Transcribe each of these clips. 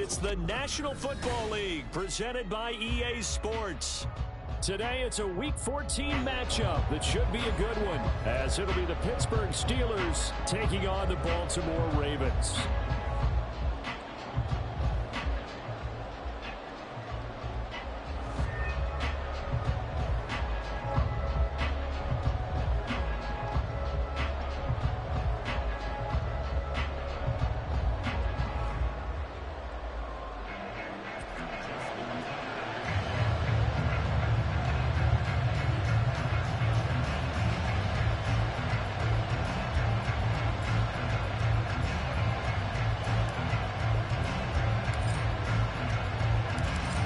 It's the National Football League presented by EA Sports. Today, it's a Week 14 matchup that should be a good one, as it'll be the Pittsburgh Steelers taking on the Baltimore Ravens.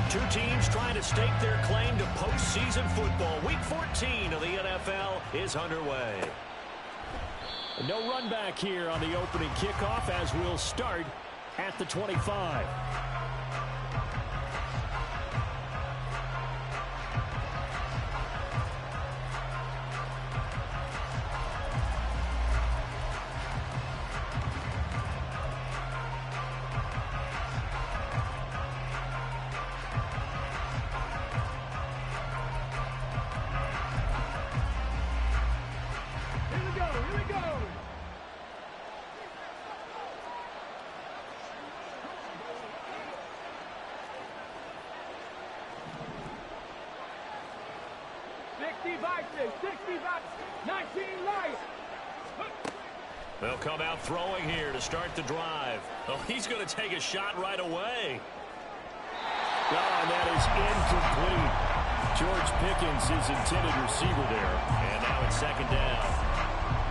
Two teams trying to stake their claim to postseason football. Week 14 of the NFL is underway. No run back here on the opening kickoff as we'll start at the 25. They'll come out throwing here to start the drive. Oh, he's going to take a shot right away. Oh, and that is incomplete. George Pickens, his intended receiver there. And now it's second down.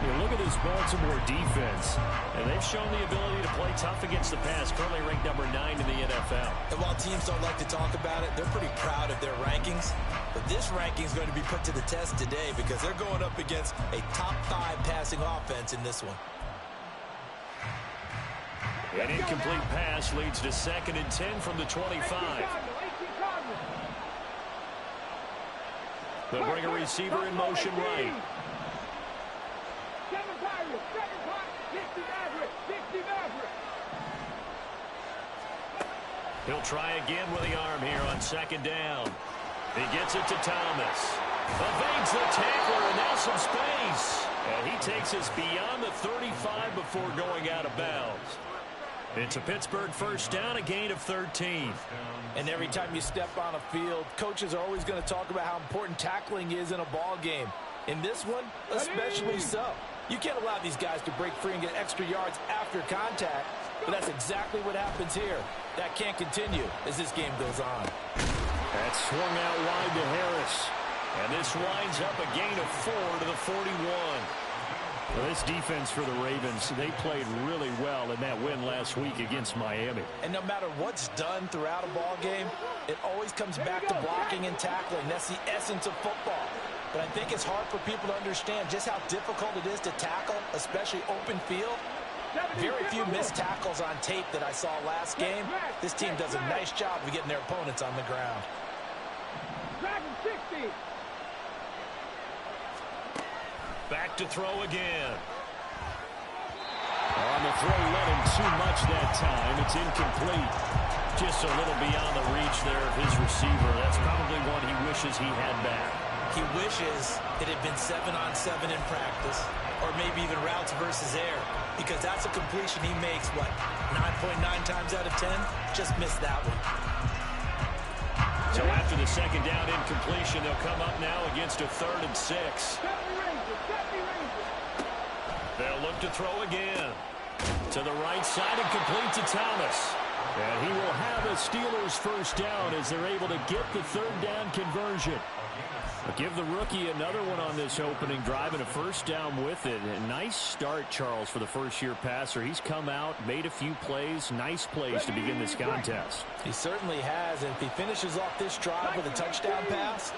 You look at this Baltimore defense, and they've shown the ability to play tough against the pass, currently ranked number 9 in the NFL. And while teams don't like to talk about it, they're pretty proud of their rankings. But this ranking is going to be put to the test today because they're going up against a top 5 passing offense in this one. An incomplete pass leads to 2nd and 10 from the 25. They'll bring a receiver in motion right. He'll try again with the arm here on 2nd down. He gets it to Thomas. Evades the tackler, and now some space. And he takes us beyond the 35 before going out of bounds. It's a Pittsburgh first down, a gain of 13. And every time you step on a field, coaches are always going to talk about how important tackling is in a ball game. In this one, especially so. You can't allow these guys to break free and get extra yards after contact, but that's exactly what happens here. That can't continue as this game goes on. That's swung out wide to Harris. And this winds up a gain of 4 to the 41. Well, this defense for the Ravens, they played really well in that win last week against Miami. And no matter what's done throughout a ball game, it always comes back to blocking and tackling. That's the essence of football. But I think it's hard for people to understand just how difficult it is to tackle, especially open field. Very few missed tackles on tape that I saw last game. This team does a nice job of getting their opponents on the ground. Back to throw again. On the throw, let him too much that time. It's incomplete. Just a little beyond the reach there of his receiver. That's probably one he wishes he had back. He wishes it had been 7-on-7 in practice, or maybe even routes versus air, because that's a completion he makes, what, 9.9 times out of 10? Just missed that one. So after the 2nd down incompletion, they'll come up now against a 3rd and 6. They'll look to throw again. To the right side and complete to Thomas. And he will have a Steelers first down as they're able to get the 3rd down conversion. But give the rookie another one on this opening drive and a first down with it. A nice start, Charles, for the first-year passer. He's come out, made a few plays, nice plays to begin this contest. He certainly has, and if he finishes off this drive with a touchdown pass,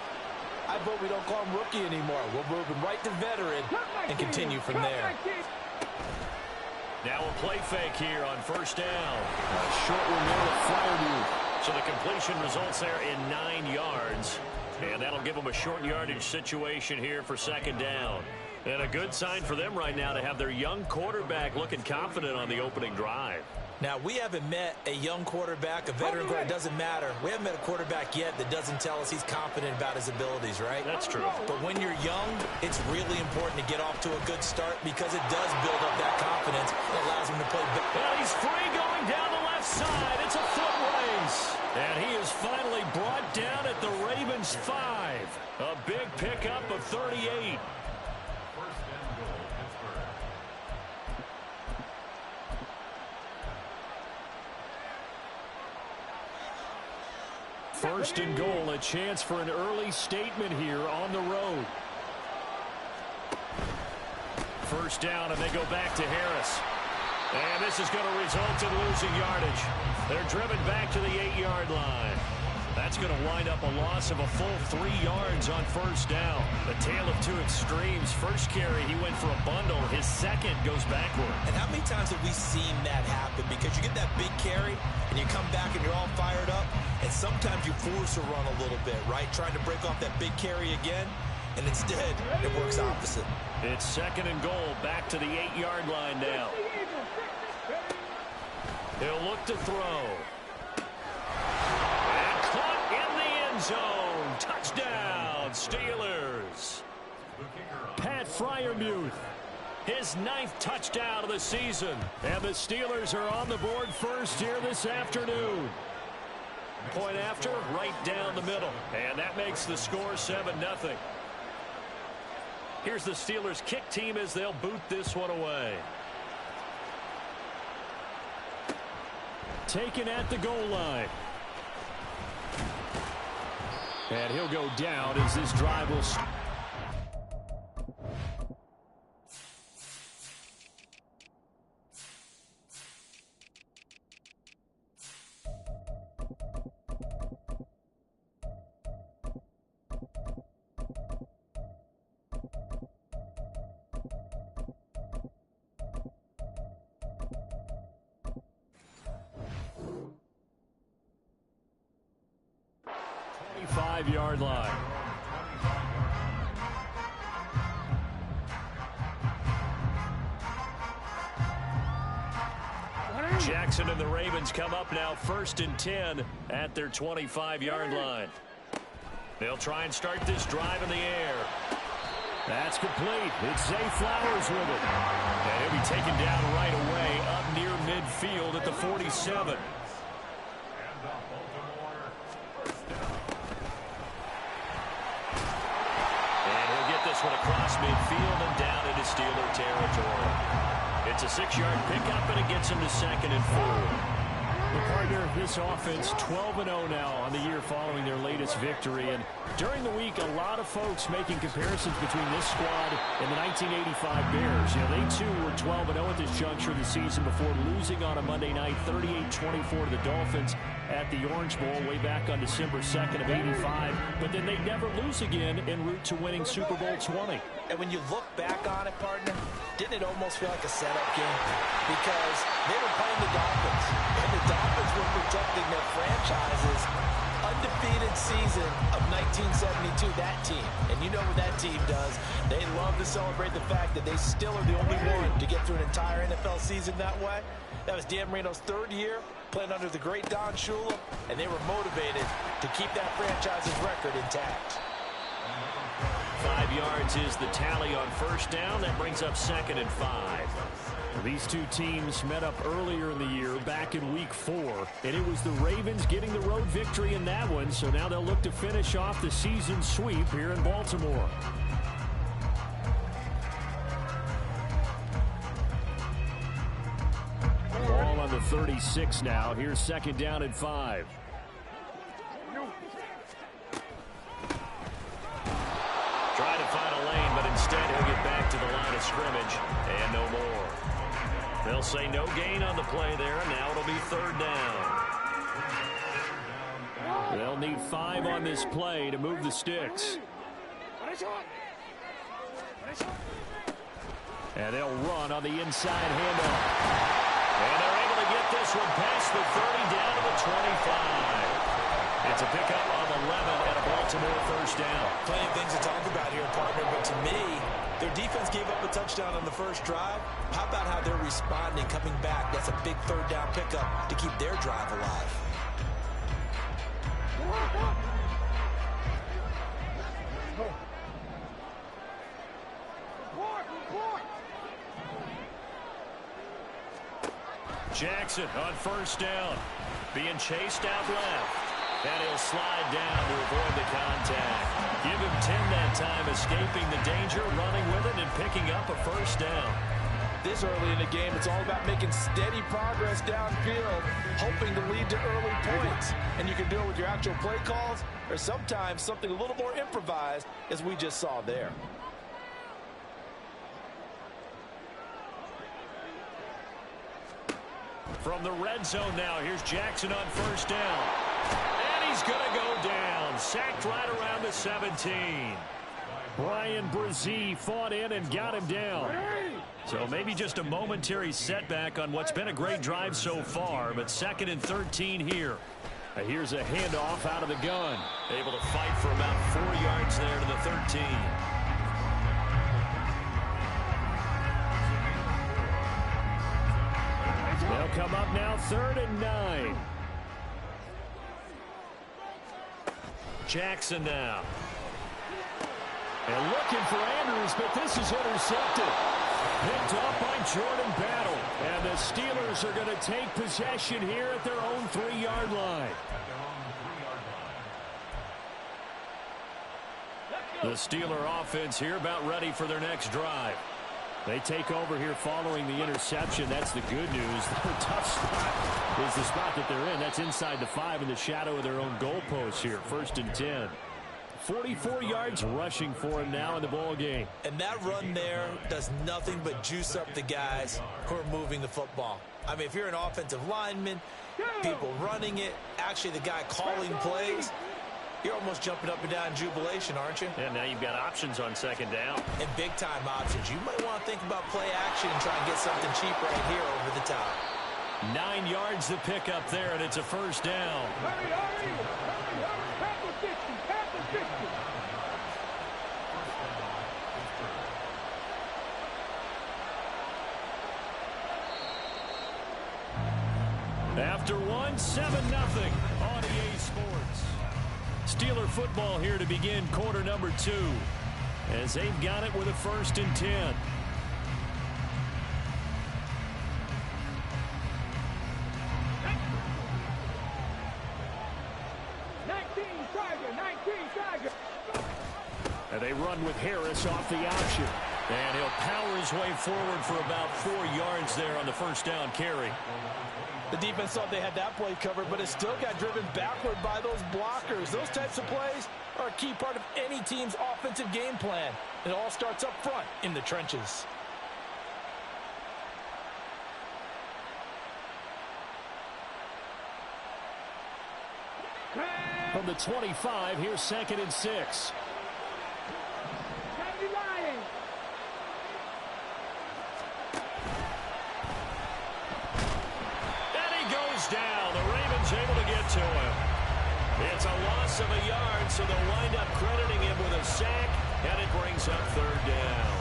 I vote we don't call him rookie anymore. We'll move him right to veteran and continue from there. Now a play fake here on first down. A short one there to Fryermuth. So the completion results there in 9 yards. And that'll give them a short yardage situation here for 2nd down. And a good sign for them right now to have their young quarterback looking confident on the opening drive. Now, we haven't met a young quarterback, a veteran quarterback, it doesn't matter. We haven't met a quarterback yet that doesn't tell us he's confident about his abilities, right? That's true. But when you're young, it's really important to get off to a good start because it does build up that confidence. It allows him to play better. Well, he's free going down the left side. It's a foot race. And he is finally brought down at the Ravens 5. A big pickup of 38. First and goal, a chance for an early statement here on the road. First down, and they go back to Harris. And this is going to result in losing yardage. They're driven back to the 8-yard line. That's going to wind up a loss of a full 3 yards on first down. The tale of two extremes. First carry, he went for a bundle. His second goes backward. And how many times have we seen that happen? Because you get that big carry, and you come back and you're all fired up, and sometimes you force a run a little bit, right? Trying to break off that big carry again, and instead, it works opposite. It's second and goal, back to the 8-yard line now. He'll look to throw. And caught in the end zone. Touchdown, Steelers. Pat Freiermuth, his 9th touchdown of the season. And the Steelers are on the board first here this afternoon. Point after, right down the middle. And that makes the score 7-0. Here's the Steelers kick team as they'll boot this one away. Taken at the goal line. And he'll go down as this drive will start. Yard line. Jackson and the Ravens come up now first and 10 at their 25-yard line. They'll try and start this drive in the air. That's complete. It's Zay Flowers with it. And he'll be taken down right away up near midfield at the 47. Across midfield and down into Steeler territory. It's a 6-yard pickup, and it gets him to second and 4. The partner, this offense 12-0 now on the year following their latest victory. And during the week, a lot of folks making comparisons between this squad and the 1985 Bears. You know, they too were 12-0 at this juncture of the season before losing on a Monday night 38-24 to the Dolphins at the Orange Bowl way back on December 2nd of 85. But then they'd never lose again en route to winning Super Bowl 20. And when you look back on it, partner, didn't it almost feel like a setup game? Because they were playing the Dolphins, and the Dolphins were protecting their franchise's undefeated season of 1972, that team. And you know what that team does. They love to celebrate the fact that they still are the only one to get through an entire NFL season that way. That was Dan Marino's 3rd year, playing under the great Don Shula, and they were motivated to keep that franchise's record intact. 5 yards is the tally on first down. That brings up second and 5. These two teams met up earlier in the year, back in week 4, and it was the Ravens getting the road victory in that one, so now they'll look to finish off the season sweep here in Baltimore. Ball on the 36 now. Here's second down and 5. Trying to find a lane, but instead he'll get back to the line of scrimmage, and no more. They'll say no gain on the play there, and now it'll be 3rd down. They'll need 5 on this play to move the sticks. And they'll run on the inside handoff. And they're able to get this one past the 30 down to the 25. It's a pickup of 11 and a Baltimore first down. Plenty of things to talk about here, partner, but to me, Their defense gave up a touchdown on the first drive. How about how they're responding, coming back? That's a big third down pickup to keep their drive alive. Jackson on first down, being chased out left. And he'll slide down to avoid the contact. Give him 10 that time, escaping the danger, running with it, and picking up a first down. This early in the game, it's all about making steady progress downfield, hoping to lead to early points. And you can do it with your actual play calls, or sometimes something a little more improvised, as we just saw there. From the red zone now, here's Jackson on first down. And he's going to go down. Sacked right around the 17. Brian Brzee fought in and got him down. So maybe just a momentary setback on what's been a great drive so far, but 2nd and 13 here. Here's a handoff out of the gun. Able to fight for about 4 yards there to the 13. They'll come up now 3rd and 9. Jackson now. And looking for Andrews, but this is intercepted. Picked off by Jordan Battle. And the Steelers are going to take possession here at their own 3-yard line. The Steeler offense here about ready for their next drive. They take over here following the interception. That's the good news. The tough spot is the spot that they're in. That's inside the 5 in the shadow of their own goalpost here. 1st and 10. 44 yards rushing for him now in the ball game. And that run there does nothing but juice up the guys who are moving the football. I mean, if you're an offensive lineman, people running it, actually the guy calling plays, you're almost jumping up and down in jubilation, aren't you? And now you've got options on 2nd down. And big-time options. You might want to think about play action and try and get something cheap right here over the top. 9 yards to pick up there, and it's a first down. After one, 7-0 on EA Sports. Steeler football here to begin quarter number 2, as they've got it with a 1st and 10. And they run with Harris off the option. And he'll power his way forward for about 4 yards there on the first down carry. The defense thought they had that play covered, but it still got driven backward by those blockers. Those types of plays are a key part of any team's offensive game plan. It all starts up front in the trenches. From the 25, here's 2nd and 6. Down. The Ravens able to get to him. It's a loss of a yard, so they'll wind up crediting him with a sack, and it brings up 3rd down.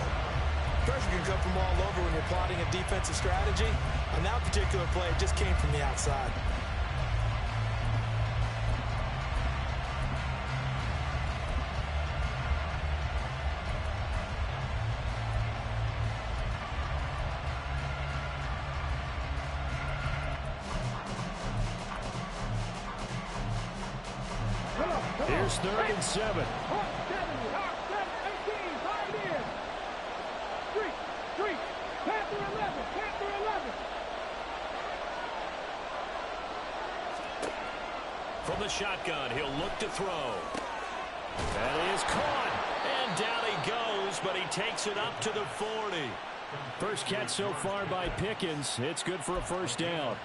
Pressure can come from all over when you're plotting a defensive strategy. On that particular play, it just came from the outside. Here's 3rd and 7. From the shotgun, he'll look to throw. And he is caught. And down he goes, but he takes it up to the 40. First catch so far by Pickens. It's good for a first down.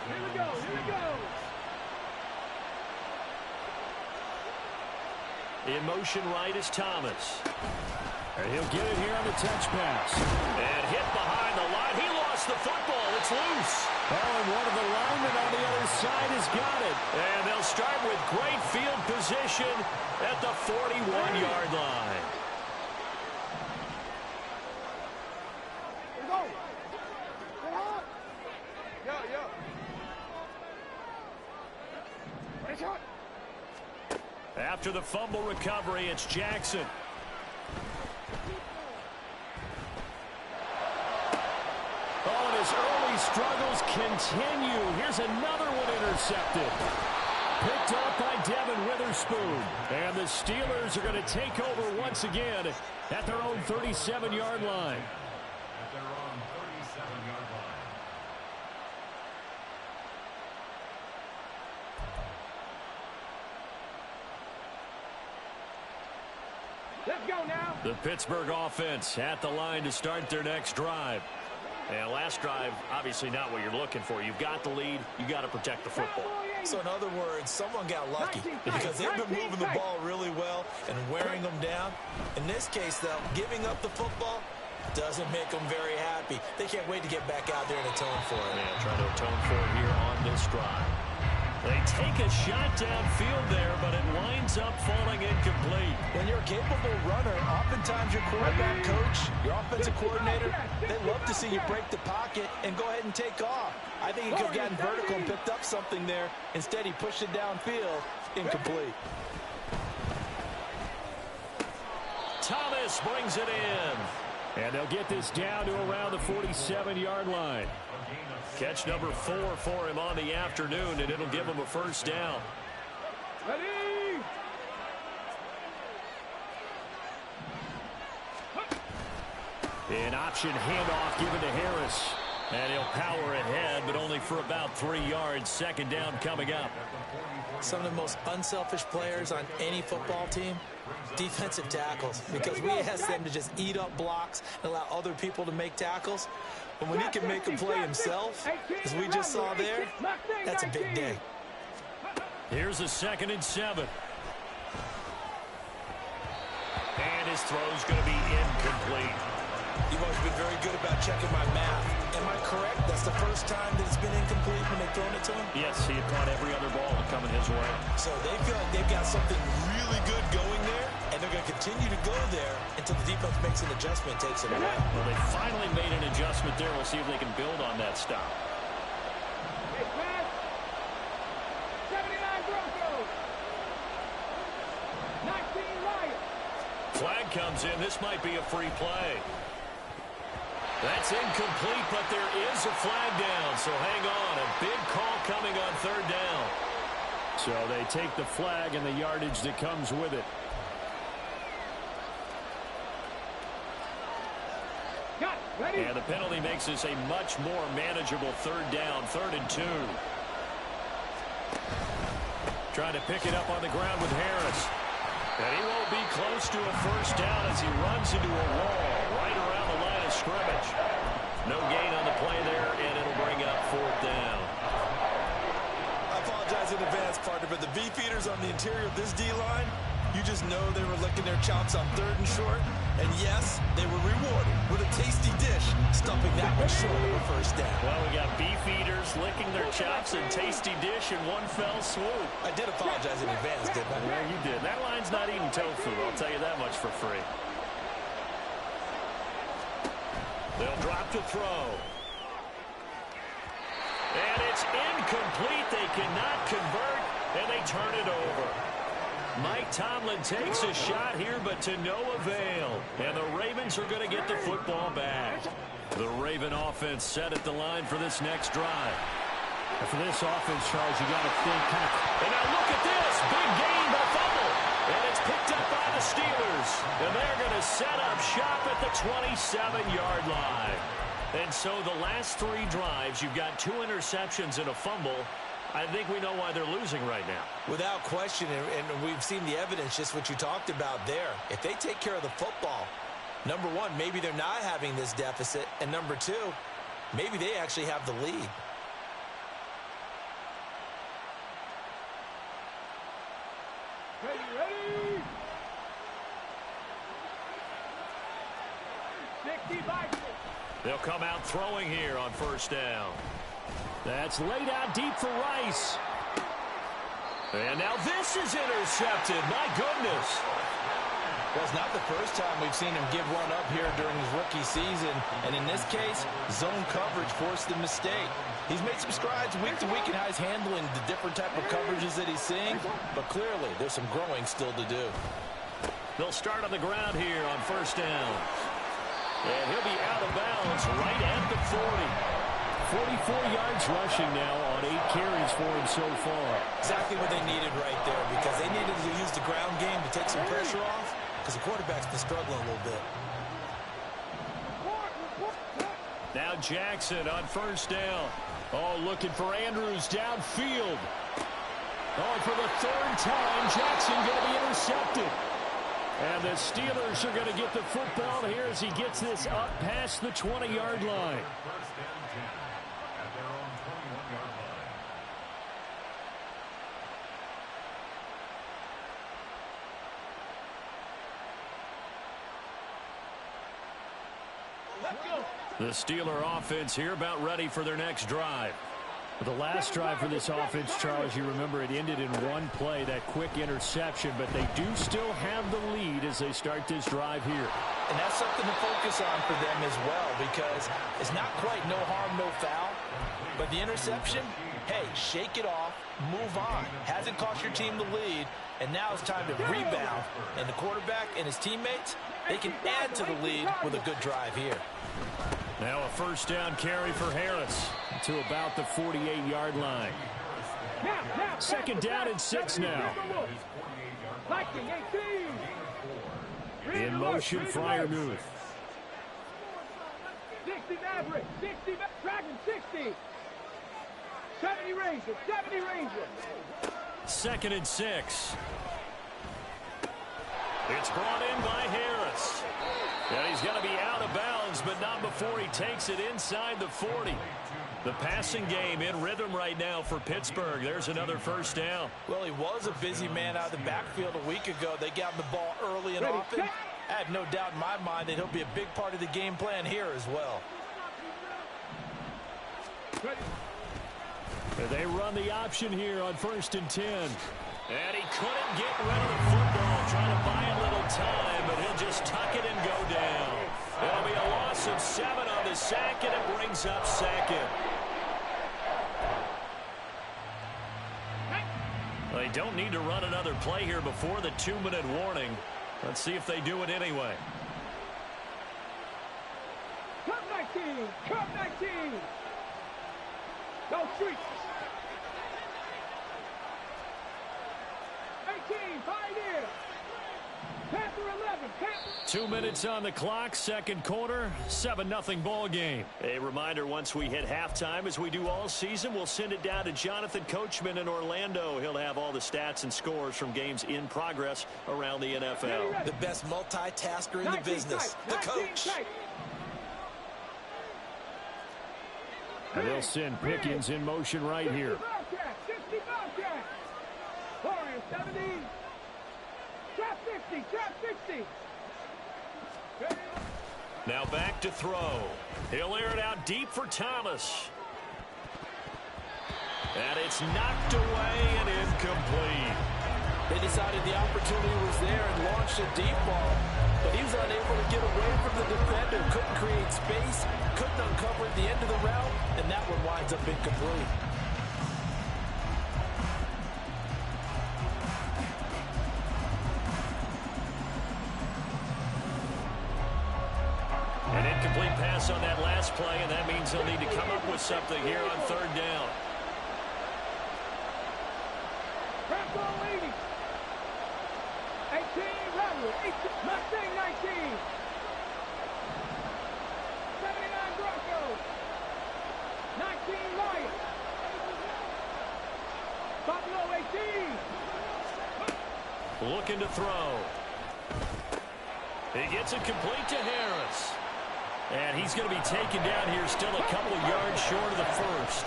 Here we go, here we go. In motion right is Thomas. And he'll get it here on the touch pass. And hit behind the line. He lost the football. It's loose. Oh, and one of the linemen on the other side has got it. And they'll start with great field position at the 41-yard line. After the fumble recovery, it's Jackson. Oh, and his early struggles continue. Here's another one intercepted. Picked up by Devin Witherspoon. And the Steelers are going to take over once again at their own 37-yard line. Let's go now. The Pittsburgh offense at the line to start their next drive. And last drive, obviously not what you're looking for. You've got the lead. You got to protect the football. So in other words, someone got lucky because they've been moving the ball really well and wearing them down. In this case, though, giving up the football doesn't make them very happy. They can't wait to get back out there and atone for it. Yeah, trying to atone for it here on this drive. They take a shot downfield there, but it winds up falling incomplete. When you're a capable runner, oftentimes your quarterback coach, your offensive coordinator, they love to see you break the pocket and go ahead and take off. I think he could have gotten vertical and picked up something there. Instead, he pushed it downfield, incomplete. Thomas brings it in. And they'll get this down to around the 47-yard line. Catch number 4 for him on the afternoon, and it'll give him a first down. Ready? An option handoff given to Harris. And he'll power ahead, but only for about 3 yards. Second down coming up. Some of the most unselfish players on any football team, defensive tackles, because we ask them to just eat up blocks and allow other people to make tackles. But when he can make a play himself, as we just saw there, that's a big day. Here's a 2nd and 7. And his throw's going to be incomplete. You've always been very good about checking my math. Am I correct? That's the first time that it's been incomplete when they've thrown it to him? Yes, he had caught every other ball coming his way. So they feel like they've got something really good going there, and they're going to continue to go there until the defense makes an adjustment, takes it away. Well, they finally made an adjustment there. We'll see if they can build on that stop. Hey, pass. 79 Broncos. 19 Lions. Flag comes in. This might be a free play. That's incomplete, but there is a flag down, so hang on. A big call coming on 3rd down. So they take the flag and the yardage that comes with it. Got ready. And the penalty makes this a much more manageable 3rd down, 3rd and 2. Trying to pick it up on the ground with Harris. And he won't be close to a first down as he runs into a wall right around the line of scrimmage. No gain on the play there, and it'll bring up 4th down. I apologize in advance, partner, but the beefeaters on the interior of this D-line, you just know they were licking their chops on 3rd and short. And yes, they were rewarded with a tasty dish, stuffing that one short of a first down. Well, we got beef eaters licking their chops and tasty dish in one fell swoop. I did apologize in advance, didn't I? Yeah, you did. That line's not eating tofu, I'll tell you that much for free. They'll drop to throw. And it's incomplete. They cannot convert, and they turn it over. Mike Tomlin takes a shot here, but to no avail. And the Ravens are going to get the football back. The Raven offense set at the line for this next drive. And for this offense, Charles, you got to think kind of... And now look at this. Big gain, but fumble. And it's picked up by the Steelers. And they're going to set up shop at the 27-yard line. And so the last 3 drives, you've got 2 interceptions and a fumble. I think we know why they're losing right now. Without question, and we've seen the evidence, just what you talked about there. If they take care of the football, number one, maybe they're not having this deficit. And number 2, maybe they actually have the lead. Ready. 60 Vikings. They'll come out throwing here on first down. That's laid out deep for Rice. And now this is intercepted. My goodness. Well, it's not the first time we've seen him give one up here during his rookie season. And in this case, zone coverage forced the mistake. He's made some strides week to week in how he's handling the different type of coverages that he's seeing. But clearly, there's some growing still to do. They'll start on the ground here on first down. And he'll be out of bounds right at the 40. 44 yards rushing now on 8 carries for him so far. Exactly what they needed right there, because they needed to use the ground game to take some pressure off, because the quarterback's been struggling a little bit. Now Jackson on first down. Oh, looking for Andrews downfield. Oh, and for the third time, Jackson going to be intercepted. And the Steelers are going to get the football here as he gets this up past the 20-yard line. The Steeler offense here about ready for their next drive. The last drive for this offense, Charles, you remember it ended in one play, that quick interception, but they do still have the lead as they start this drive here. And that's something to focus on for them as well, because it's not quite no harm, no foul. But the interception, hey, shake it off, move on. Hasn't cost your team the lead, and now it's time to rebound. And the quarterback and his teammates, they can add to the lead with a good drive here. Now a first down carry for Harris to about the 48-yard line. Second down and 6 now. In motion, Freiermuth. 60 Maverick, 60 Dragon, 60. 70 Ranger, 70 Ranger. Second and 6. It's brought in by Harris. And he's going to be out of bounds, but not before he takes it inside the 40. The passing game in rhythm right now for Pittsburgh. There's another first down. Well, he was a busy man out of the backfield a week ago. They got him the ball early and often. I have no doubt in my mind that he'll be a big part of the game plan here as well. They run the option here on first and 10. And he couldn't get rid of the football, trying to buy a little time, but he'll just tuck it and go down. It'll be a loss of 7 on the sack, and it brings up second. They don't need to run another play here before the 2-minute warning. Let's see if they do it anyway. Cup 19, Cup 19. Go streets. 18, Pioneer. Panther 11, Panther. 2 minutes on the clock, second quarter, 7-0 ball game. A reminder, once we hit halftime, as we do all season, we'll send it down to Jonathan Coachman in Orlando. He'll have all the stats and scores from games in progress around the NFL. The best multitasker in the business, the coach. And they'll send Pickens in motion right here. 60 Bobcat. Warriors 70. Trap 60, trap 60. Now back to throw. He'll air it out deep for Thomas. And it's knocked away and incomplete. They decided the opportunity was there and launched a deep ball, but he was unable to get away from the defender, couldn't create space, couldn't uncover at the end of the route, and that one winds up incomplete. An incomplete pass on that last play, and that means they'll need to come up with something here on third down. Trap ball 80. 18, Robert. 18, Mustang 19. 79 Broncos. 19 Lions. Buffalo 18. Looking to throw. He gets it complete to Harris. And he's going to be taken down here still a couple of yards short of the first.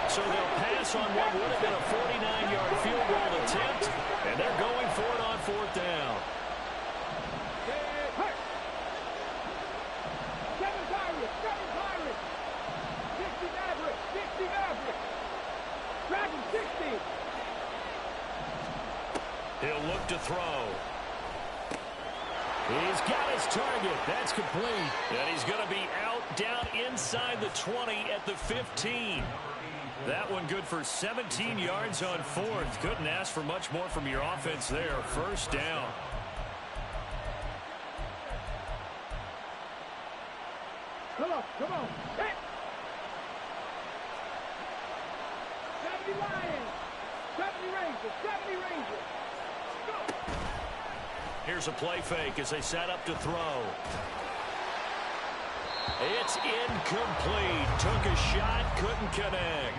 So they'll pass on what would have been a 49-yard field goal attempt, and they're going for it on fourth down. 7 Pirates, 7 Pirates. 60 Maverick, 60 Maverick. Dragon 60. He'll look to throw. He's got his target. That's complete. And he's going to be out down inside the 20 at the 15. That one good for 17 yards on fourth. Couldn't ask for much more from your offense there. First down. Come on. Hit. 70 Lions. 70 Rangers. 70 Rangers. Go. Here's a play fake as they set up to throw. It's incomplete. Took a shot, couldn't connect.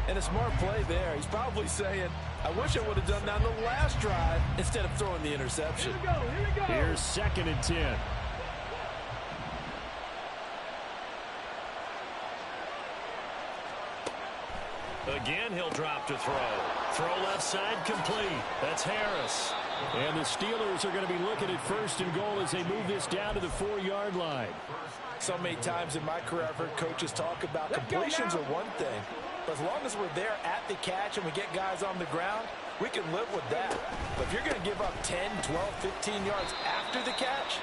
And a smart play there. He's probably saying, I wish I would have done that on the last drive instead of throwing the interception. Here we go. Here's 2nd and 10. Again, he'll drop to throw. Throw left side complete. That's Harris. And the Steelers are going to be looking at 1st and goal as they move this down to the 4-yard line. So many times in my career I've heard coaches talk about completions are one thing. But as long as we're there at the catch and we get guys on the ground, we can live with that. But if you're going to give up 10, 12, 15 yards after the catch,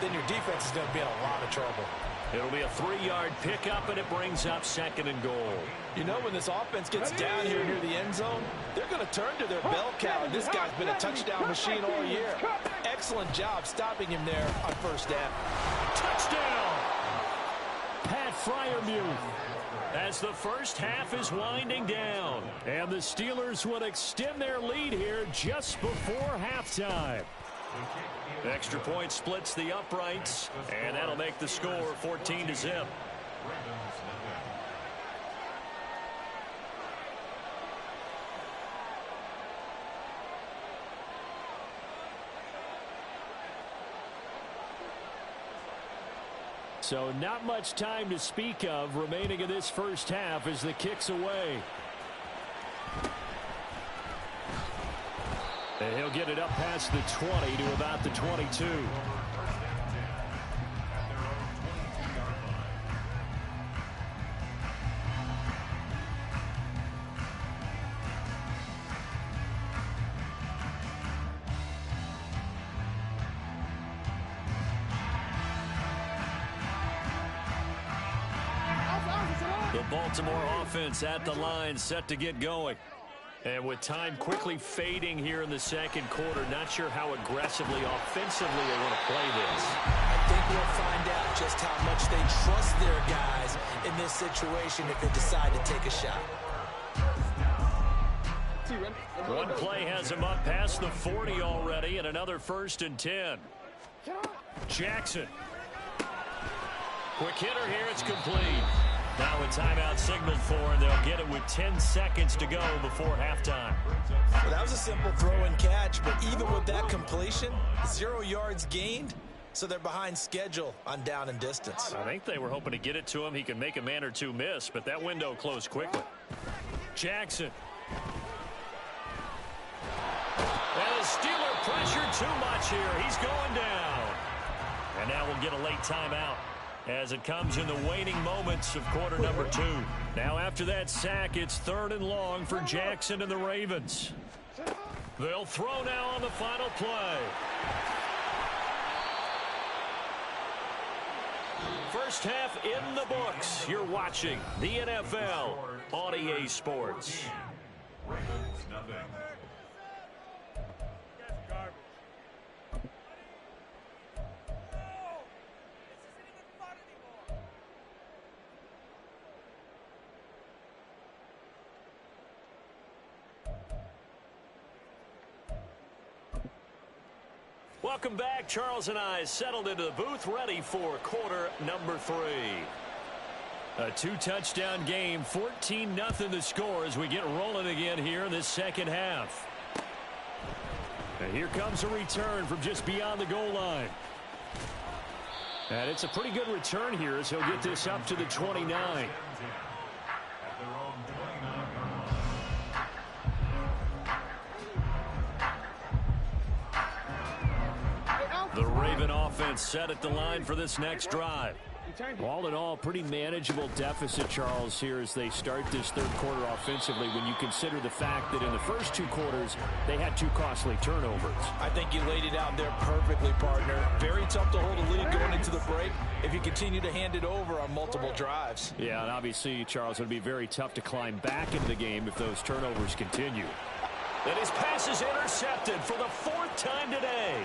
then your defense is going to be in a lot of trouble. It'll be a 3-yard pickup, and it brings up 2nd and goal. You know, when this offense gets down here near the end zone, they're going to turn to their bell cow. This guy's been a touchdown machine all year. Excellent job stopping him there on 1st down. Touchdown! Pat Freiermuth. As the first half is winding down. And the Steelers would extend their lead here just before halftime. Extra point splits the uprights, and that'll make the score 14-0. So not much time to speak of remaining in this first half as the kick's away. And he'll get it up past the 20 to about the 22. The Baltimore offense at the line, set to get going. And with time quickly fading here in the 2nd quarter, not sure how aggressively, offensively they want to play this. I think we'll find out just how much they trust their guys in this situation if they decide to take a shot. One play has him up past the 40 already, and another 1st and 10. Jackson. Quick hitter here, it's complete. Now a timeout signaled for, and they'll get it with 10 seconds to go before halftime. Well, that was a simple throw and catch, but even with that completion, 0 yards gained, so they're behind schedule on down and distance. I think they were hoping to get it to him. He could make a man or two miss, but that window closed quickly. Jackson. And the Steeler pressure too much here. He's going down. And now we'll get a late timeout as it comes in the waning moments of quarter number 2. Now after that sack, it's 3rd and long for Jackson and the Ravens. They'll throw now on the final play. First half in the books. You're watching the NFL on EA Sports. Welcome back. Charles and I settled into the booth, ready for quarter number 3. A 2-touchdown game, 14-0 the score as we get rolling again here in this 2nd half. And here comes a return from just beyond the goal line. And it's a pretty good return here as he'll get this up to the 29. The Raven offense set at the line for this next drive. All in all, pretty manageable deficit, Charles, here as they start this third quarter offensively when you consider the fact that in the first two quarters they had two costly turnovers. I think you laid it out there perfectly, partner. Very tough to hold a lead going into the break if you continue to hand it over on multiple drives. Yeah, and obviously, Charles, it would be very tough to climb back into the game if those turnovers continue. And his pass is intercepted for the fourth time today.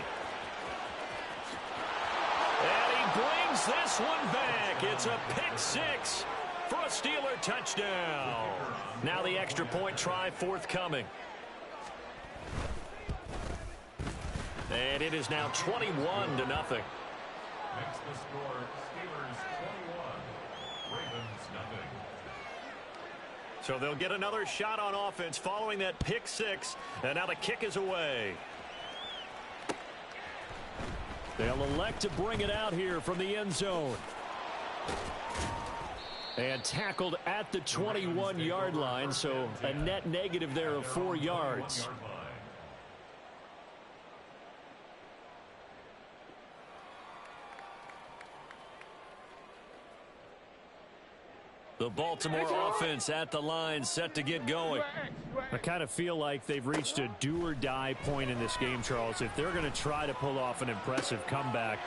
And he brings this one back. It's a pick six for a Steeler touchdown. Now the extra point try forthcoming. And it is now 21-0. Next the score, Steelers 21, Ravens nothing. So they'll get another shot on offense following that pick six. And now the kick is away. They'll elect to bring it out here from the end zone. And tackled at the 21-yard line, so a net negative there of 4 yards. The Baltimore offense at the line, set to get going. I kind of feel like they've reached a do-or-die point in this game, Charles. If they're going to try to pull off an impressive comeback,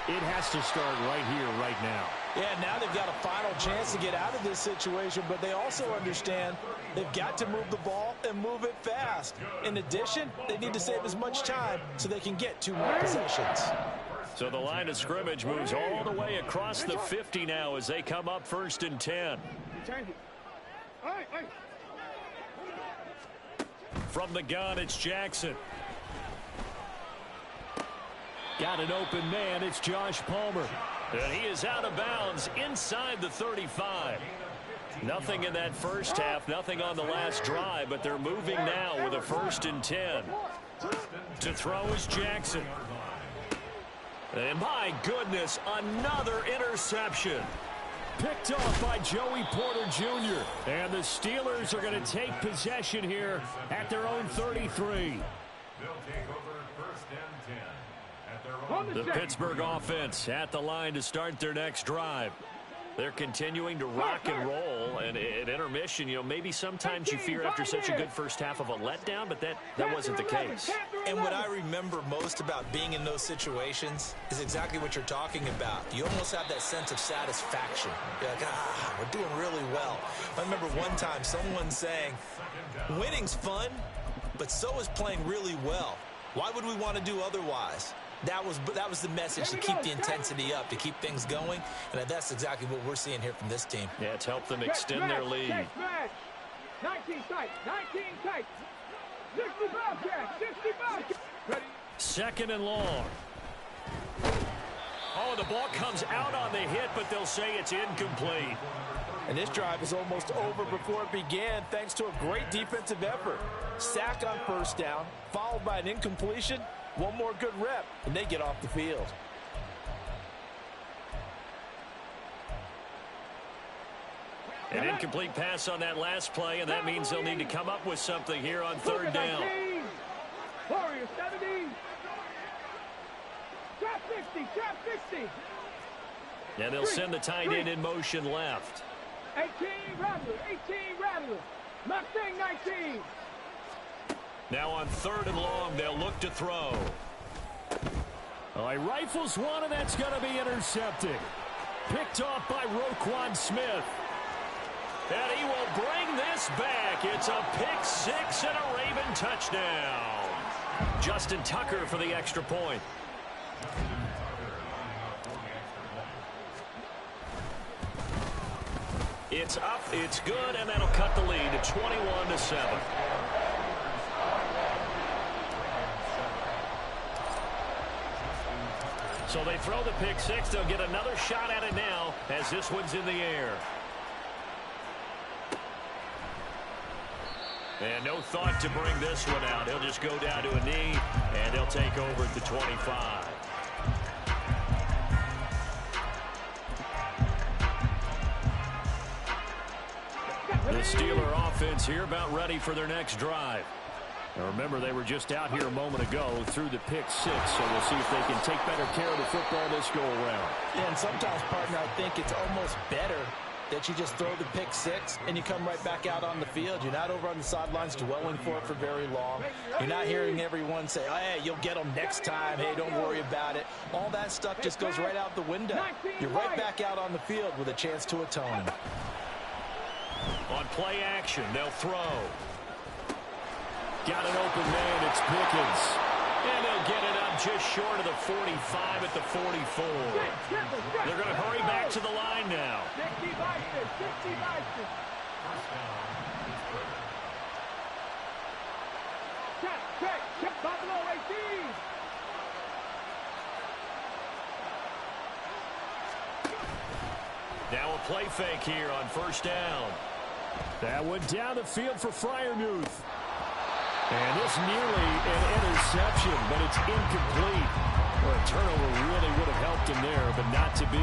it has to start right here, right now. Yeah, now they've got a final chance to get out of this situation, but they also understand they've got to move the ball and move it fast. In addition, they need to save as much time so they can get 2 more possessions. So the line of scrimmage moves all the way across the 50 now as they come up 1st and 10. From the gun, it's Jackson. Got an open man. It's Josh Palmer. And he is out of bounds inside the 35. Nothing in that first half, nothing on the last drive, but they're moving now with a 1st and 10. To throw is Jackson. And my goodness, another interception. Picked off by Joey Porter Jr. And the Steelers are going to take possession here at their own 33. They'll take over 1st and 10 at their own. The Pittsburgh offense at the line to start their next drive. They're continuing to rock and roll, and at intermission, you know, maybe sometimes you fear after such a good first half of a letdown, but that wasn't the case. And what I remember most about being in those situations is exactly what you're talking about. You almost have that sense of satisfaction. You're like, we're doing really well. I remember one time someone saying, winning's fun, but so is playing really well. Why would we want to do otherwise? That was the message, to keep the intensity up, to keep things going, and that's exactly what we're seeing here from this team. Yeah, it's helped them extend their lead. 19 tight, 19 tight. 65, Jack, 65. Ready? 2nd and long. Oh, the ball comes out on the hit, but they'll say it's incomplete. And this drive is almost over before it began, thanks to a great defensive effort. Sack on 1st down, followed by an incompletion. One more good rep, and they get off the field. An incomplete pass on that last play, and that means they'll need to come up with something here on 3rd down. Warriors 70. Trap 60, trap 60. And they'll send the tight end in motion left. 18 Rattler, 18 Rattler. Mustang 19. Now on 3rd and long, they'll look to throw. Oh, he rifles one, and that's going to be intercepted. Picked off by Roquan Smith. And he will bring this back. It's a pick six and a Raven touchdown. Justin Tucker for the extra point. It's up, it's good, and that'll cut the lead to 21-7. So they throw the pick six. They'll get another shot at it now as this one's in the air. And no thought to bring this one out. He'll just go down to a knee, and they'll take over at the 25. The Steeler offense here about ready for their next drive. Now remember, they were just out here a moment ago through the pick six, so we'll see if they can take better care of the football this go-around. Yeah, and sometimes, partner, I think it's almost better that you just throw the pick six and you come right back out on the field. You're not over on the sidelines dwelling for it for very long. You're not hearing everyone say, hey, you'll get them next time. Hey, don't worry about it. All that stuff just goes right out the window. You're right back out on the field with a chance to atone. On play action, they'll throw. Got an open man, it's Pickens. And they'll get it up just short of the 45 at the 44. They're going to hurry back to the line now. 60 Vikings, 60 Vikings. Check, Buffalo 18. Now a play fake here on first down. That went down the field for Freiermuth. And this nearly an interception, but it's incomplete. Well, a turnover really would have helped him there, but not to be.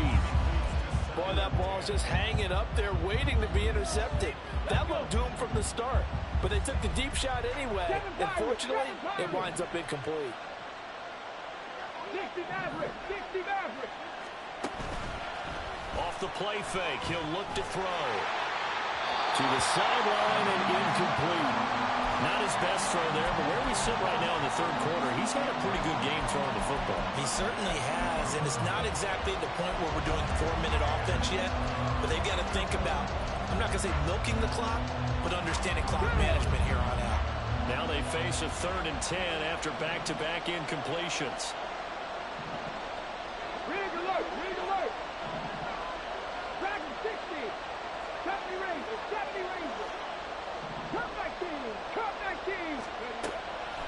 Boy, that ball's just hanging up there waiting to be intercepted. That looked doomed from the start, but they took the deep shot anyway. And fortunately, it winds up incomplete. 60 Maverick, 60 Maverick. Off the play fake, he'll look to throw. To the sideline and incomplete. Not his best throw there, but where we sit right now in the third quarter, he's had a pretty good game throwing the football. He certainly has, and it's not exactly the point where we're doing 4-minute offense yet, but they've got to think about, I'm not going to say milking the clock, but understanding clock management here on out. Now they face a 3rd and 10 after back-to-back incompletions. Rig alert, rig alert. Dragon 60. 70 Rangers, 70 Rangers. Come 19, come 19.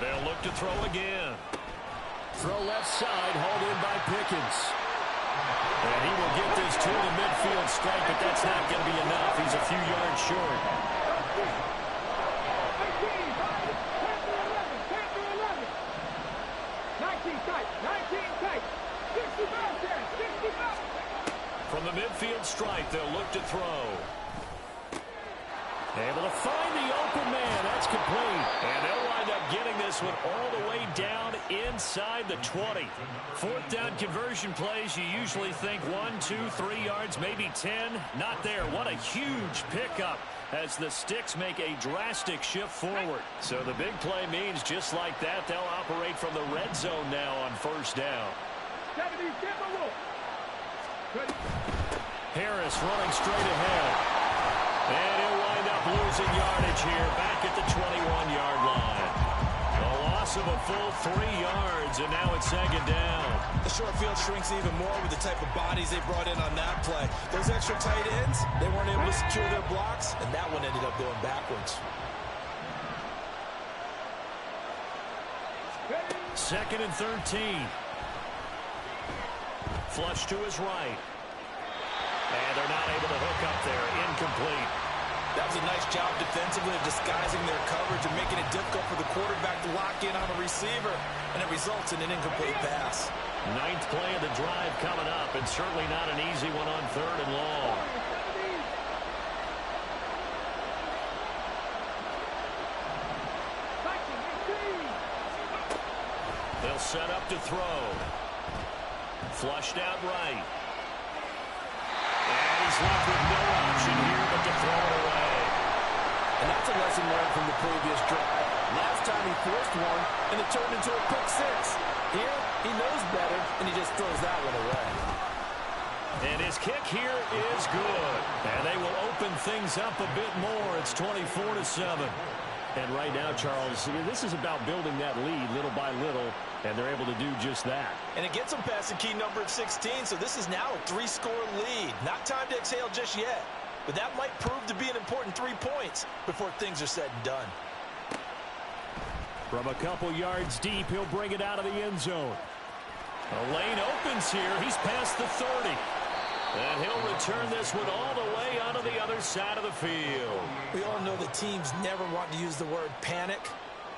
They'll look to throw again. Throw left side, hauled in by Pickens. And he will get this to the midfield strike, but that's not going to be enough. He's a few yards short. 18, 10 to 11, 10 to 11. 19 tight, 19 tight. 65 there, 65. From the midfield strike, they'll look to throw. Able to find the open man. That's complete. And they'll wind up getting this one all the way down inside the 20. 4th down conversion plays, you usually think 1, 2, 3 yards, maybe 10. Not there. What a huge pickup as the Sticks make a drastic shift forward. So the big play means just like that, they'll operate from the red zone now on first down. 70, Timberwolves. Harris running straight ahead. And he'll wind up losing yardage here back at the 21-yard line. A loss of a full 3 yards, and now it's 2nd down. The short field shrinks even more with the type of bodies they brought in on that play. Those extra tight ends, they weren't able to secure their blocks, and that one ended up going backwards. 2nd and 13. Flush to his right. And they're not able to hook up there. Incomplete. That was a nice job defensively of disguising their coverage and making it difficult for the quarterback to lock in on a receiver. And it results in an incomplete pass. 9th play of the drive coming up, and certainly not an easy one on 3rd and long. They'll set up to throw. Flushed out right. And he's left with no option here but to throw it away. And that's a lesson learned from the previous drive. Last time he forced one, and it turned into a pick six. Here, he knows better, and he just throws that one away. And his kick here is good. And they will open things up a bit more. It's 24-7. And right now, Charles, this is about building that lead little by little, and they're able to do just that. And it gets them past the key number of 16, so this is now a 3-score lead. Not time to exhale just yet, but that might prove to be an important 3 points before things are said and done. From a couple yards deep, he'll bring it out of the end zone. The lane opens here. He's past the 30. And he'll return this one all the way onto the other side of the field. We all know the teams never want to use the word panic,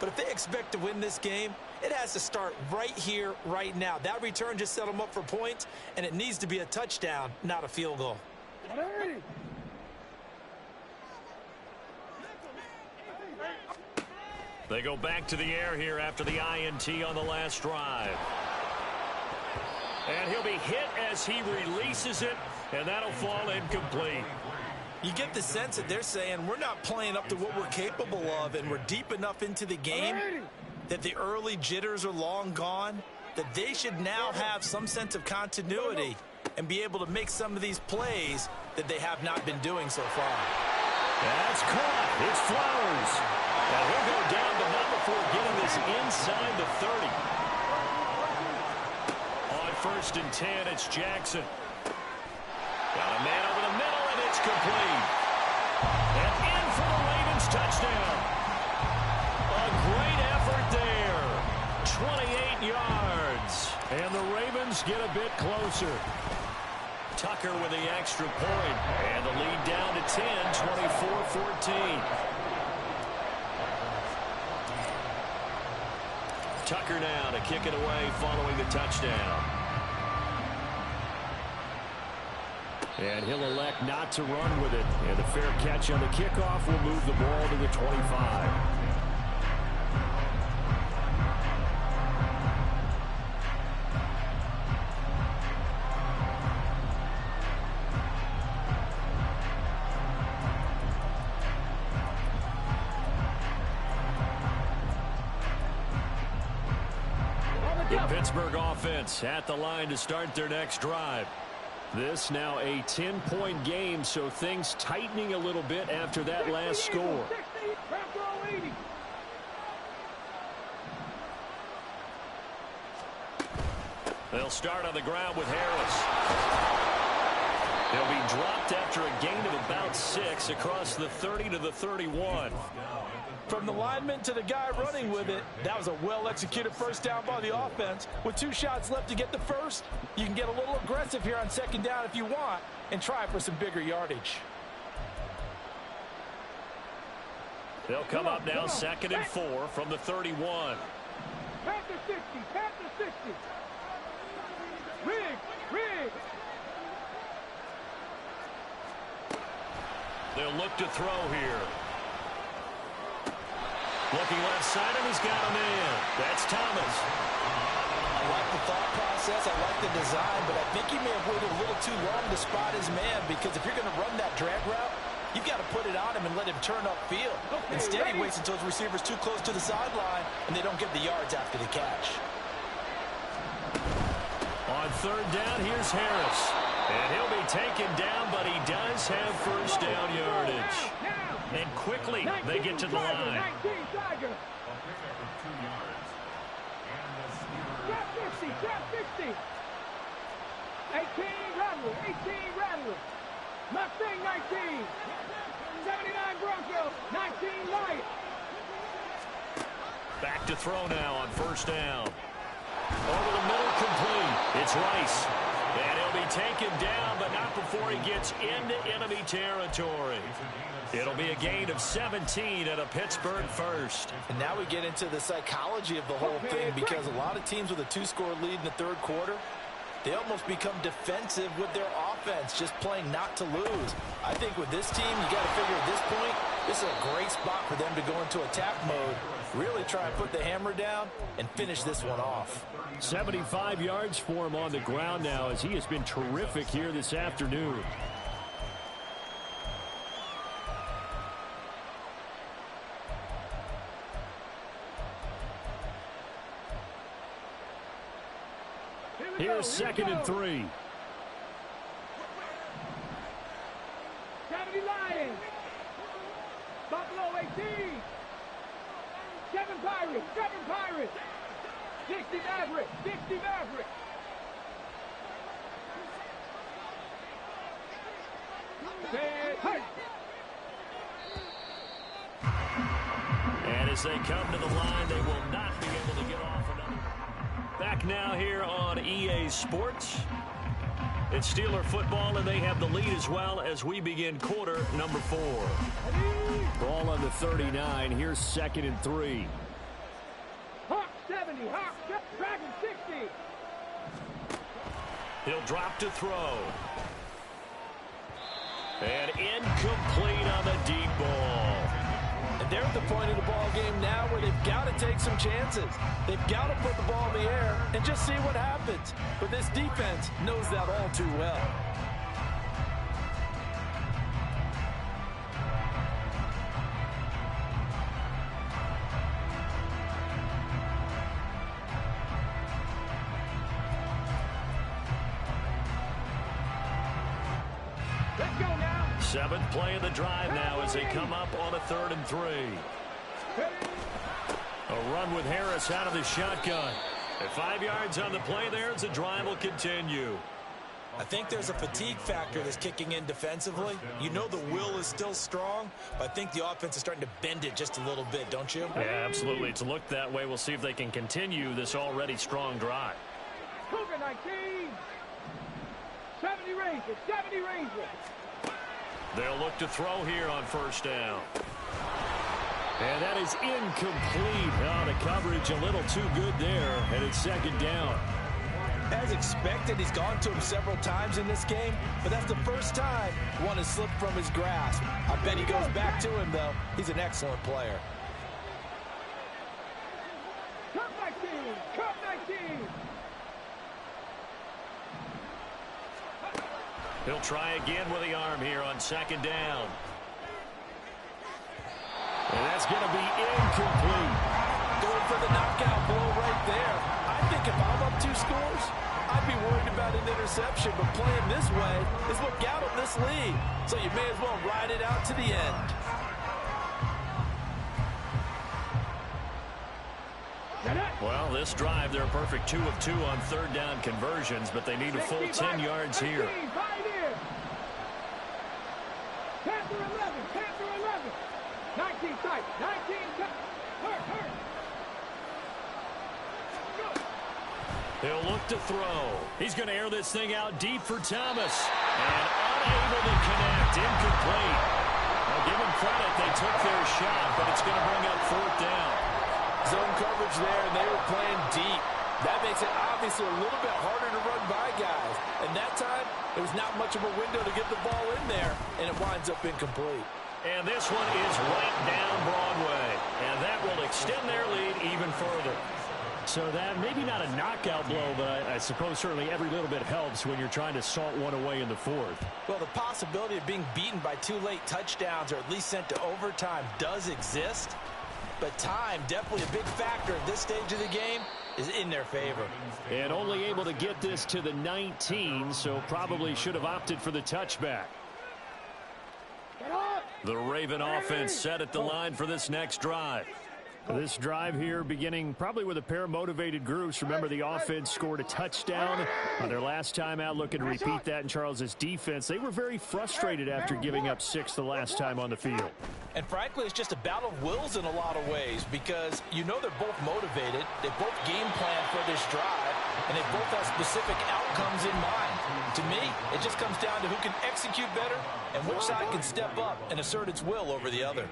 but if they expect to win this game, it has to start right here, right now. That return just set them up for points, and it needs to be a touchdown, not a field goal. They go back to the air here after the INT on the last drive. And he'll be hit as he releases it, and that'll fall incomplete. You get the sense that they're saying we're not playing up to what we're capable of, and we're deep enough into the game that the early jitters are long gone, that they should now have some sense of continuity and be able to make some of these plays that they have not been doing so far. That's caught. It's Flowers. And he'll go down, but not before getting this inside the 30. On 1st and 10, it's Jackson. Got a man over the middle, and it's complete. And in for the Ravens touchdown. A great effort there. 28 yards. And the Ravens get a bit closer. Tucker with the extra point. And the lead down to 10, 24-14. Tucker now to kick it away following the touchdown. And he'll elect not to run with it. And the fair catch on the kickoff will move the ball to the 25. The Pittsburgh offense at the line to start their next drive. This now a 10-point game, so things tightening a little bit after that last score. They'll start on the ground with Harris. He'll be dropped after a gain of about 6 across the 30 to the 31. From the lineman to the guy running with it, that was a well-executed first down by the offense. With 2 shots left to get the first, you can get a little aggressive here on 2nd down if you want and try for some bigger yardage. They'll come up now 2nd and 4 from the 31. Panther 60, Panther 60. Rig. They'll look to throw here. Looking left side, and he's got a man. That's Thomas. I like the thought process. I like the design, but I think he may have waited a little too long to spot his man, because if you're going to run that drag route, you've got to put it on him and let him turn upfield. Instead, he waits until his receiver's too close to the sideline, and they don't get the yards after the catch. On 3rd down, here's Harris. And he'll be taken down, but he does have first down yardage. And quickly, they get to the line. 19 Tiger. Trap 50, trap 50. 18 Rattler. Mustang 19. 79 Bronco, 19 Light. Back to throw now on 1st down. Over the middle, complete. It's Rice. And he'll be taken down, but not before he gets into enemy territory. It'll be a gain of 17 at a Pittsburgh first. And now we get into the psychology of the whole thing, because a lot of teams with a 2-score lead in the 3rd quarter, they almost become defensive with their offense, just playing not to lose. I think with this team, you got to figure at this point, this is a great spot for them to go into attack mode, really try and put the hammer down and finish this one off. 75 yards for him on the ground now, as he has been terrific here this afternoon. Here's 2nd and 3. 70 Lions. Buffalo 18. 7 Pirates. 60 Maverick. And as they come to the line, they will not be able to get off another. Back now here on EA Sports. It's Steeler football, and they have the lead as well as we begin quarter number 4. Ball on the 39. Here's 2nd and 3. Hawk 70. Dragon 60. He'll drop to throw. And incomplete on the deep ball. And And they're at the point of the ball game now where they've got to take some chances. They've got to put the ball in the air and just see what happens. But this defense knows that all too well. Let's go now. Seventh play of the drive now as they come up on a 3rd and 3. A run with Harris out of the shotgun. At 5 yards on the play there as the drive will continue. I think there's a fatigue factor that's kicking in defensively. You know the will is still strong, but I think the offense is starting to bend it just a little bit, don't you? Yeah, absolutely. It's looked that way. We'll see if they can continue this already strong drive. Cougar 19. 70 Rangers. 70 Rangers. They'll look to throw here on 1st down. And that is incomplete. Oh, the coverage a little too good there, and it's 2nd down. As expected, he's gone to him several times in this game, but that's the first time one has slipped from his grasp. I bet he goes back to him, though. He's an excellent player. Cup 19. Cup 19. He'll try again with the arm here on 2nd down. And that's going to be incomplete. Going for the knockout blow right there. I think if I'm up 2 scores, I'd be worried about an interception, but playing this way is what got him this lead. So you may as well ride it out to the end. Well, this drive, they're a perfect 2 of 2 on 3rd down conversions, but they need a full 10 yards here. Panther 11. Panther 11. 19 tight. 19 tight. Hurt. He'll look to throw. He's going to air this thing out deep for Thomas. And unable to connect. Incomplete. I'll give them credit. They took their shot, but it's going to bring up 4th down. Zone coverage there, and they were playing deep. That makes it obviously a little bit harder to run by guys. And that time, there was not much of a window to get the ball in there, and it winds up incomplete. And this one is right down Broadway. And that will extend their lead even further. So that maybe not a knockout blow, but I suppose certainly every little bit helps when you're trying to salt one away in the 4th. Well, the possibility of being beaten by 2 late touchdowns or at least sent to overtime does exist. But time, definitely a big factor at this stage of the game, is in their favor. And only able to get this to the 19, so probably should have opted for the touchback. The Raven offense set at the line for this next drive. This drive here beginning probably with a pair of motivated groups. Remember, the offense scored a touchdown on their last time out, looking to repeat that in Charles's defense. They were very frustrated after giving up 6 the last time on the field. And frankly, it's just a battle of wills in a lot of ways because you know they're both motivated, they both game plan for this drive, and they both have specific outcomes in mind. To me, it just comes down to who can execute better and which side can step up and assert its will over the other.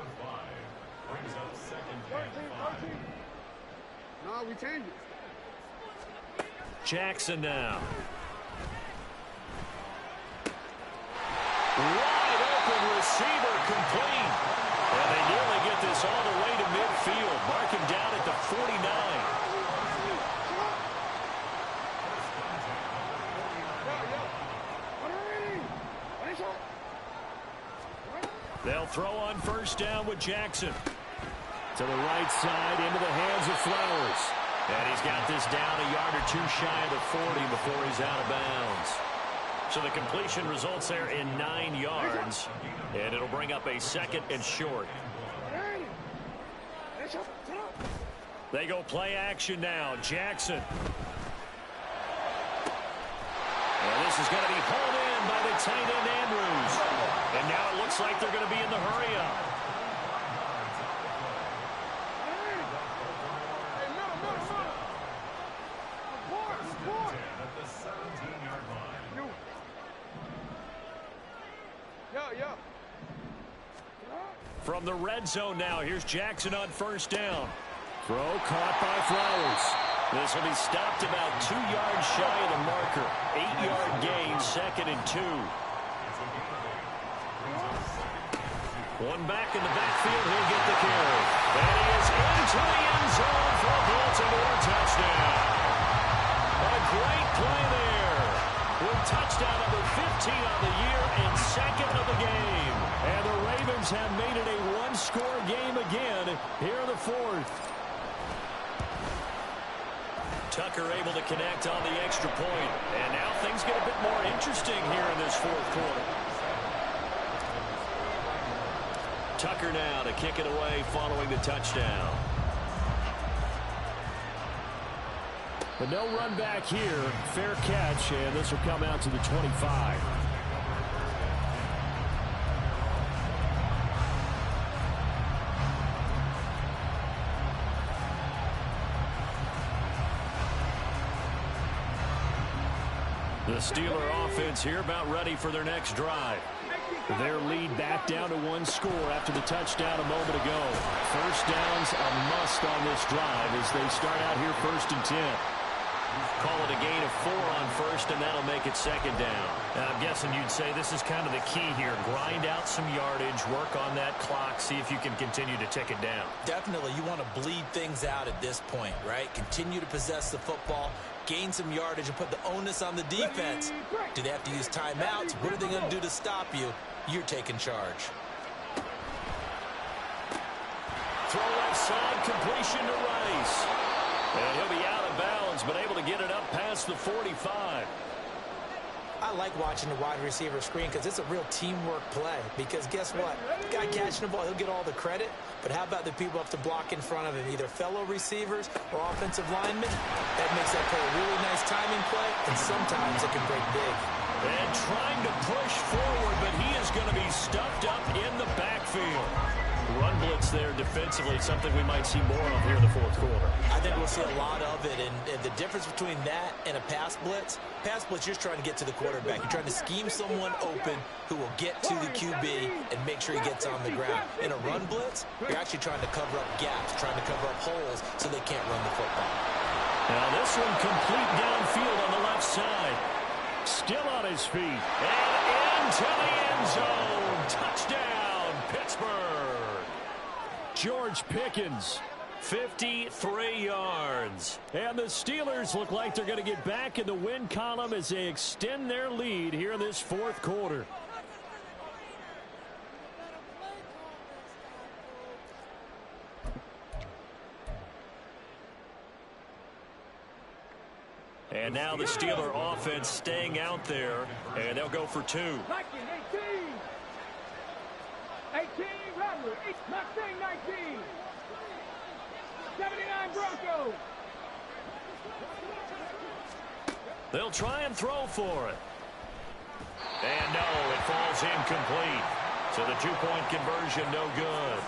No, we change it. Jackson now. Wide open receiver complete. And they nearly get this all the way to midfield. Mark him down at the 49. They'll throw on 1st down with Jackson. To the right side, into the hands of Flowers. And he's got this down a yard or 2 shy of the 40 before he's out of bounds. So the completion results there in 9 yards. And it'll bring up a 2nd and short. They go play action now. Jackson. And this is going to be hauled in by the tight end Andrews. And now it looks like they're going to be in the hurry-up. From the red zone now, here's Jackson on 1st down. Throw caught by Flowers. This will be stopped about 2 yards shy of the marker. 8-yard gain, 2nd and 2. One back in the backfield. He'll get the carry. And he is into the end zone for a Baltimore touchdown. A great play there. With touchdown number 15 on the year and second of the game. And the Ravens have made it a one-score game again here in the fourth. Tucker able to connect on the extra point. And now things get a bit more interesting here in this fourth quarter. Tucker now to kick it away following the touchdown. But no run back here. Fair catch, and this will come out to the 25. The Steeler offense here about ready for their next drive. Their lead back down to one score after the touchdown a moment ago. First down's a must on this drive as they start out here 1st and 10. Call it a gain of 4 on first, and that'll make it second down. Now, I'm guessing you'd say this is kind of the key here. Grind out some yardage, work on that clock, see if you can continue to tick it down. Definitely, you want to bleed things out at this point, right? Continue to possess the football, gain some yardage, and put the onus on the defense. Do they have to use timeouts? What are they going to do to stop you? You're taking charge. Throw left side, completion to Rice. And he'll be out of bounds, but able to get it up past the 45. I like watching the wide receiver screen because it's a real teamwork play. Because guess what? The guy catching the ball, he'll get all the credit. But how about the people have to block in front of him, either fellow receivers or offensive linemen? That makes that play a really nice timing play, and sometimes it can break big. And trying to push forward, but he is going to be stuffed up in the backfield. Run blitz there defensively, something we might see more of here in the fourth quarter. I think we'll see a lot of it, and the difference between that and a pass blitz, you're just trying to get to the quarterback. You're trying to scheme someone open who will get to the QB and make sure he gets on the ground. In a run blitz, you're actually trying to cover up gaps, trying to cover up holes so they can't run the football. Now this one complete downfield on the left side. Still on his feet. And into the end zone. Touchdown, Pittsburgh. George Pickens, 53 yards. And the Steelers look like they're going to get back in the win column as they extend their lead here in this fourth quarter. And now the Steeler offense staying out there, and they'll go for 2. 18, Robert, Mustang 19, 79 Broncos. They'll try and throw for it. And no, it falls incomplete. So the 2-point conversion no good.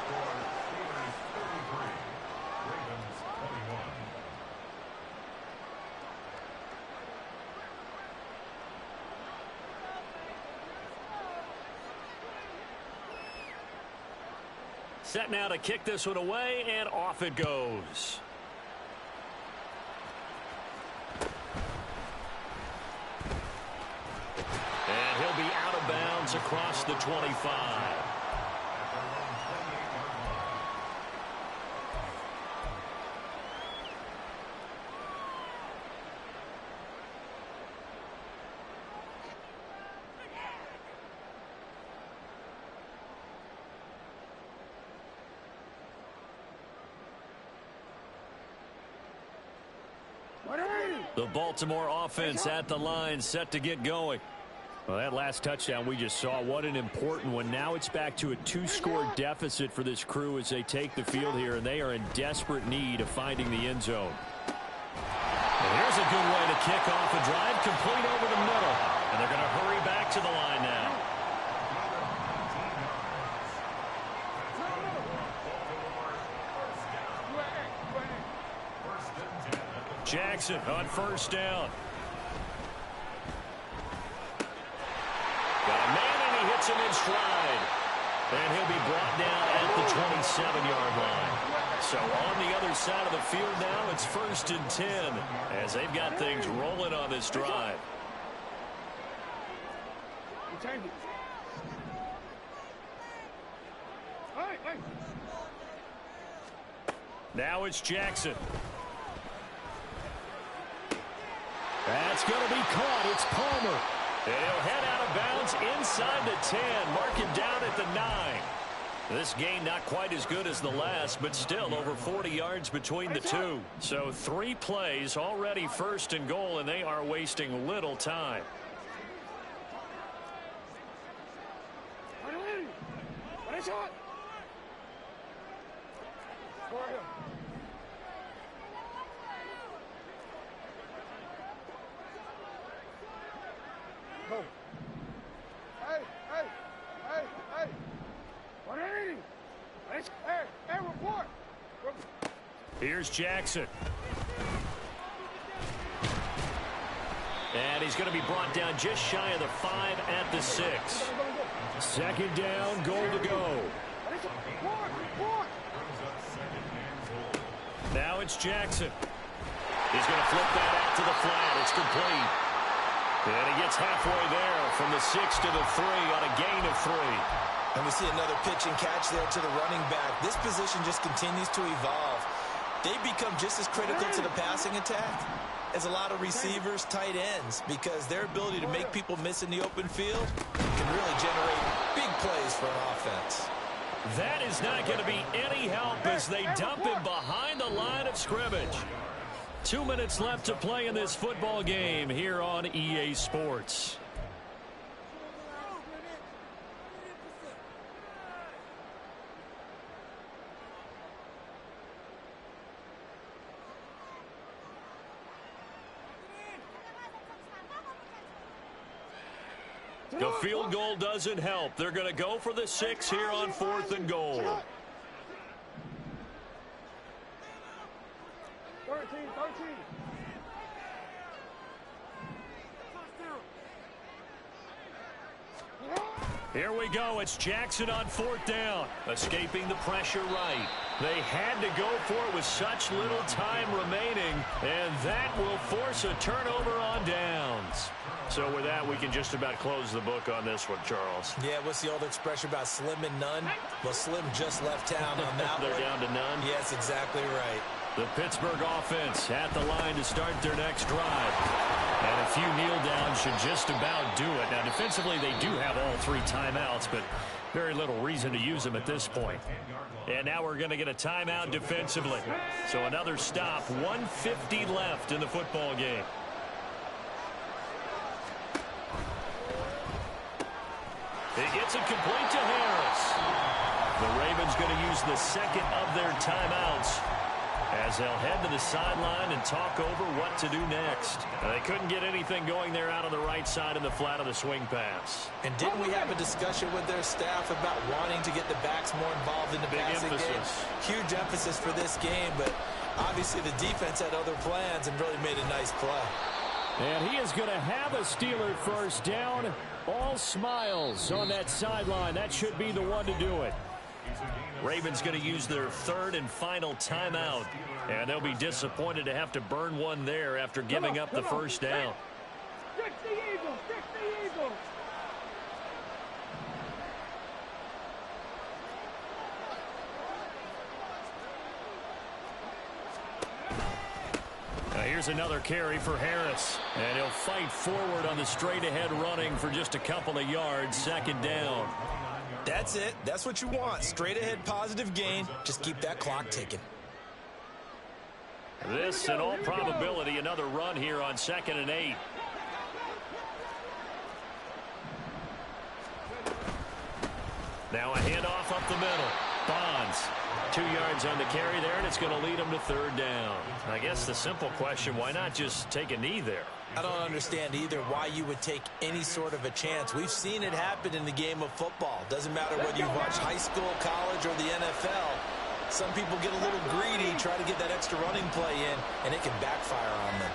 Set now to kick this one away, and off it goes. And he'll be out of bounds across the 25. The Baltimore offense at the line, set to get going. Well, that last touchdown we just saw, what an important one. Now it's back to a 2-score deficit for this crew as they take the field here, and they are in desperate need of finding the end zone. And here's a good way to kick off a drive, complete over the middle. And they're going to hurry back to the line now. Jackson on first down. Got a man, and he hits him in stride. And he'll be brought down at the 27-yard line. So on the other side of the field now, it's 1st and 10 as they've got things rolling on this drive. Now it's Jackson. That's going to be caught. It's Palmer. And he'll head out of bounds inside the 10. Mark him down at the 9. This game not quite as good as the last, but still over 40 yards between the two. So 3 plays already first and goal, and they are wasting little time. Go. Hey, hey, hey, hey. 180. Hey, report. Here's Jackson. And he's going to be brought down just shy of the 5 at the 6. Second down, goal to go. Report. Now it's Jackson. He's going to flip that out to the flat. It's complete. And he gets halfway there from the 6 to the 3 on a gain of 3. And we see another pitch and catch there to the running back. This position just continues to evolve. They become just as critical to the passing attack as a lot of receivers, tight ends, because their ability to make people miss in the open field can really generate big plays for an offense. That is not going to be any help as they dump him behind the line of scrimmage. 2 minutes left to play in this football game here on EA Sports. The field goal doesn't help. They're going to go for the 6 here on 4th and goal. 13. Here we go. It's Jackson on 4th down. Escaping the pressure right. They had to go for it with such little time remaining, and that will force a turnover on downs. So with that, we can just about close the book on this one, Charles. Yeah, what's the old expression about slim and none? Well, Slim just left town on that They're one. down to none? Yes, exactly right. The Pittsburgh offense at the line to start their next drive. And a few kneel downs should just about do it. Now, defensively, they do have all 3 timeouts, but very little reason to use them at this point. And now we're going to get a timeout defensively. So another stop, 1:50 left in the football game. It gets it complete to Harris. The Ravens going to use the second of their timeouts as they'll head to the sideline and talk over what to do next. They couldn't get anything going there out on the right side in the flat of the swing pass. And didn't we have a discussion with their staff about wanting to get the backs more involved in the passing game? Huge emphasis for this game, but obviously the defense had other plans and really made a nice play. And he is going to have a Steeler first down. All smiles on that sideline. That should be the one to do it. Ravens going to use their 3rd and final timeout. And they'll be disappointed to have to burn one there after giving up the first down. Fix the Eagles! Fix the Eagles! Now here's another carry for Harris. And he'll fight forward on the straight-ahead running for just a couple of yards. Second down. That's it. That's what you want. Straight ahead positive gain. Just keep that clock ticking. This, in all probability, another run here on 2nd and 8. Now a handoff up the middle. Bonds. 2 yards on the carry there, and it's going to lead them to 3rd down. I guess the simple question, why not just take a knee there? I don't understand either why you would take any sort of a chance. We've seen it happen in the game of football. Doesn't matter whether you watch high school, college, or the NFL. Some people get a little greedy, try to get that extra running play in, and it can backfire on them.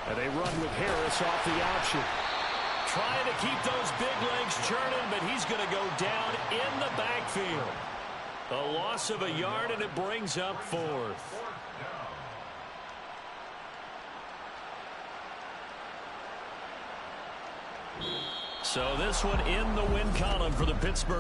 And they run with Harris off the option. Trying to keep those big legs churning, but he's going to go down in the backfield. A loss of a yard, and it brings up 4th. So this one in the win column for the Pittsburgh